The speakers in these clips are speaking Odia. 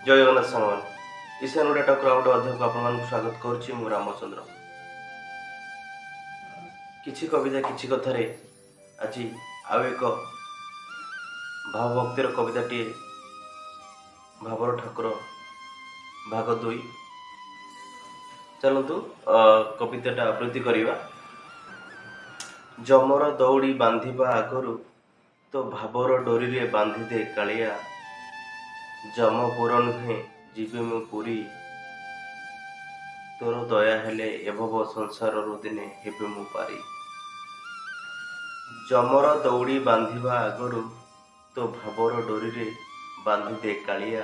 ଜୟ ଜଗନ୍ନାଥ ସାଙ୍ଗମାନେ ଈଶାନ ଓଡ଼ିଆ ଟକ୍ର ଆଉ ଗୋଟେ ଅଧ୍ୟାୟକୁ ଆପଣମାନଙ୍କୁ ସ୍ୱାଗତ କରୁଛି। ମୁଁ ରାମଚନ୍ଦ୍ର। କିଛି କବିତା କିଛି କଥାରେ ଆଜି ଆଉ ଏକ ଭାବଭକ୍ତିର କବିତାଟିଏ, ଭାବର ଠାକୁର ଭାଗ 2। ଚାଲନ୍ତୁ କବିତାଟା ଆବୃତ୍ତି କରିବା। ଯମର ଦଉଡ଼ି ବାନ୍ଧିବା ଆଗରୁ ତ ଭାବର ଡୋରିରେ ବାନ୍ଧିଦେ କାଳିଆ। ଯମପୁର ନୁହେଁ ଯିବି ମୁଁ ପୁରୀ, ତୋର ଦୟା ହେଲେ ଏଭବ ସଂସାରରୁ ଦିନେ ହେବି ମୁଁ ପାରି। ଯମର ଦଉଡ଼ି ବାନ୍ଧିବା ଆଗରୁ ତ ଭାବର ଡୋରିରେ ବାନ୍ଧିଦେ କାଳିଆ।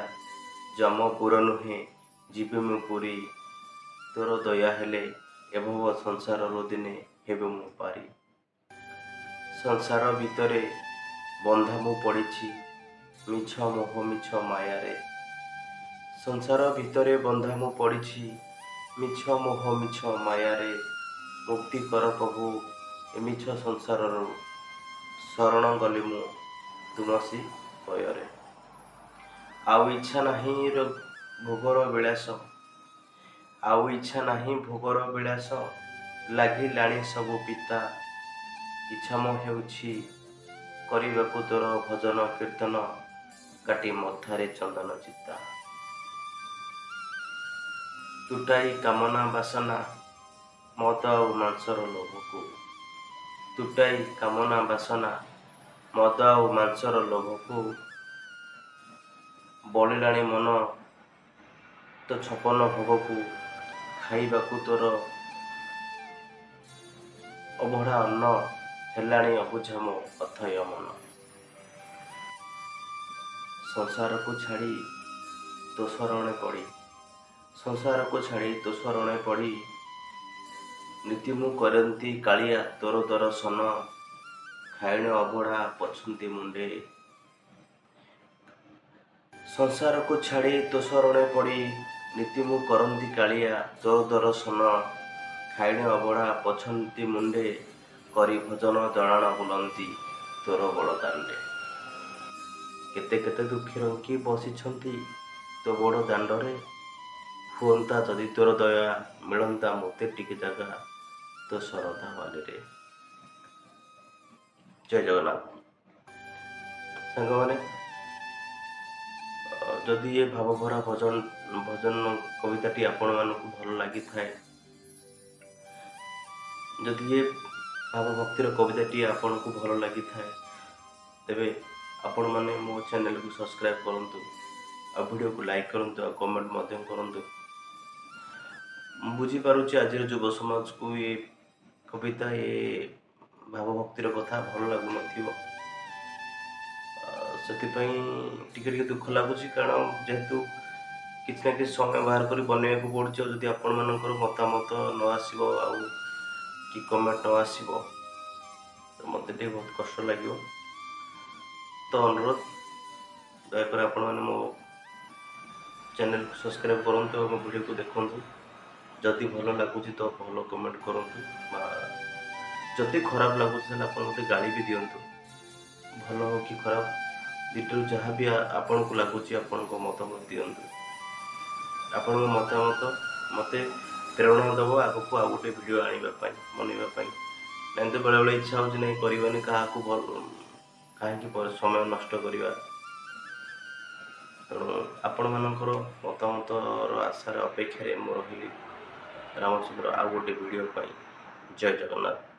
ଯମପୁର ନୁହେଁ ଯିବି ମୁଁ ପୁରୀ, ତୋର ଦୟା ହେଲେ ଏଭବ ସଂସାରରୁ ଦିନେ ହେବି ମୁଁ ପାରି। ସଂସାର ଭିତରେ ବନ୍ଧା ମୁଁ ପଡ଼ିଛି ମିଛ ମୋହ ମିଛ ମାୟାରେ। ସଂସାର ଭିତରେ ବନ୍ଧା ମୁଁ ପଡ଼ିଛି ମିଛ ମୋହ ମିଛ ମାୟାରେ। ମୁକ୍ତି କର ପ୍ରଭୁ ଏ ମିଛ ସଂସାରରୁ, ଶରଣ ଗଲି ମୁଁ ତୁମସି ଭୟରେ। ଆଉ ଇଚ୍ଛା ନାହିଁ ଭୋଗର ବିଳାସ, ଆଉ ଇଚ୍ଛା ନାହିଁ ଭୋଗର ବିଳାସ। ଲାଗିଲାଣି ସବୁ ପିତା, ଇଚ୍ଛା ମୋ ହେଉଛି କରିବାକୁ ତୋର ଭଜନ କୀର୍ତ୍ତନ। କାଟି ମଥାରେ ଚନ୍ଦନ ଚିତା, ତୁଟାଇ କାମନା ବାସନା ମଦ ଆଉ ମାଂସର ଲୋଭକୁ। ତୁଟାଇ କାମନା ବାସନା ମଦ ଆଉ ମାଂସର ଲୋଭକୁ। ବଳିଲାଣି ମନ ତ ଛପନ ଭୋଗକୁ। ଖାଇବାକୁ ତୋର ଅବଢ଼ା ଅନ୍ନ, ହେଲାଣି ଅବୁଝା ମୋ ଅଥୟ ମନ। ସଂସାରକୁ ଛାଡ଼ି ତୋ ଶରଣେ ପଡ଼ି, ସଂସାରକୁ ଛାଡ଼ି ତୋ ଶରଣେ ପଡ଼ି, ନୀତି ମୁଁ କରନ୍ତି କାଳିଆ ତୋର ଦର୍ଶନ। ଖାଇଣ ଅବଢ଼ା ପଛନ୍ତି ମୁଣ୍ଡେ, ସଂସାରକୁ ଛାଡ଼ି ତୋ ଶରଣେ ପଡ଼ି, ନୀତି ମୁଁ କରନ୍ତି କାଳିଆ ତୋର ଦର୍ଶନ। ଖାଇଣ ଅବଢ଼ା ପଛନ୍ତି ମୁଣ୍ଡେ, କରି ଭଜନ ଜଣାଣ ବୁଲନ୍ତି ତୋର ବଡ଼ ଦାଣ୍ଡେ। କେତେ କେତେ ଦୁଃଖୀ ରଙ୍କି ବସିଛନ୍ତି ତୋ ବଡ଼ ଦାଣ୍ଡରେ। ହୁଅନ୍ତା ଯଦି ତୋର ଦୟା, ମିଳନ୍ତା ମୋତେ ଟିକେ ଜାଗା ତୋ ଶରଧା ବାଲିରେ। ଜୟ ଜଗନ୍ନାଥ। ସାଙ୍ଗମାନେ, ଯଦି ଏ ଭାବଭରା ଭଜନ କବିତାଟି ଆପଣମାନଙ୍କୁ ଭଲ ଲାଗିଥାଏ, ଯଦି ଏ ଭାବଭକ୍ତିର କବିତାଟି ଆପଣଙ୍କୁ ଭଲ ଲାଗିଥାଏ, ତେବେ ଆପଣମାନେ ମୋ ଚ୍ୟାନେଲକୁ ସବସ୍କ୍ରାଇବ୍ କରନ୍ତୁ, ଆଉ ଭିଡ଼ିଓକୁ ଲାଇକ୍ କରନ୍ତୁ, ଆଉ କମେଣ୍ଟ ମଧ୍ୟ କରନ୍ତୁ। ମୁଁ ବୁଝିପାରୁଛି ଆଜିର ଯୁବ ସମାଜକୁ ଏ କବିତା, ଏ ଭାବଭକ୍ତିର କଥା ଭଲ ଲାଗୁନଥିବ। ସେଥିପାଇଁ ଟିକେ ଟିକେ ଦୁଃଖ ଲାଗୁଛି, କାରଣ ଯେହେତୁ କିଛି ନା କିଛି ସମୟ ବାହାର କରି ବନେଇବାକୁ ପଡ଼ୁଛି। ଆଉ ଯଦି ଆପଣମାନଙ୍କର ମତାମତ ନ ଆସିବ ଆଉ କି କମେଣ୍ଟ ନ ଆସିବ, ତ ମୋତେ ଟିକେ ବହୁତ କଷ୍ଟ ଲାଗିବ। ତ ଅନୁରୋଧ, ଦୟାକରି ଆପଣମାନେ ମୋ ଚ୍ୟାନେଲକୁ ସବସ୍କ୍ରାଇବ୍ କରନ୍ତୁ ଆଉ ମୋ ଭିଡ଼ିଓକୁ ଦେଖନ୍ତୁ। ଯଦି ଭଲ ଲାଗୁଛି ତ ଭଲ କମେଣ୍ଟ କରନ୍ତୁ, ବା ଯଦି ଖରାପ ଲାଗୁଛି ତାହେଲେ ଆପଣ ମୋତେ ଗାଳି ବି ଦିଅନ୍ତୁ। ଭଲ ହଉ କି ଖରାପ, ଦୁଇଟାରୁ ଯାହା ବି ଆପଣଙ୍କୁ ଲାଗୁଛି ଆପଣଙ୍କ ମତାମତ ଦିଅନ୍ତୁ। ଆପଣଙ୍କ ମତାମତ ମୋତେ ପ୍ରେରଣା ଦେବ ଆଗକୁ ଆଉ ଗୋଟେ ଭିଡ଼ିଓ ଆଣିବା ପାଇଁ, ବନେଇବା ପାଇଁ। ନାହିଁ ତ ବେଳେବେଳେ ଇଚ୍ଛା ହେଉଛି ନାହିଁ କରିବାନି, କାହାକୁ କାହିଁକି ସମୟ ନଷ୍ଟ କରିବା। ତେଣୁ ଆପଣମାନଙ୍କର ମତାମତର ଆଶାର ଅପେକ୍ଷାରେ ମୁଁ ରହିଲି ରାମଚନ୍ଦ୍ର ଆଉ ଗୋଟେ ଭିଡ଼ିଓ ପାଇଁ। ଜୟ ଜଗନ୍ନାଥ।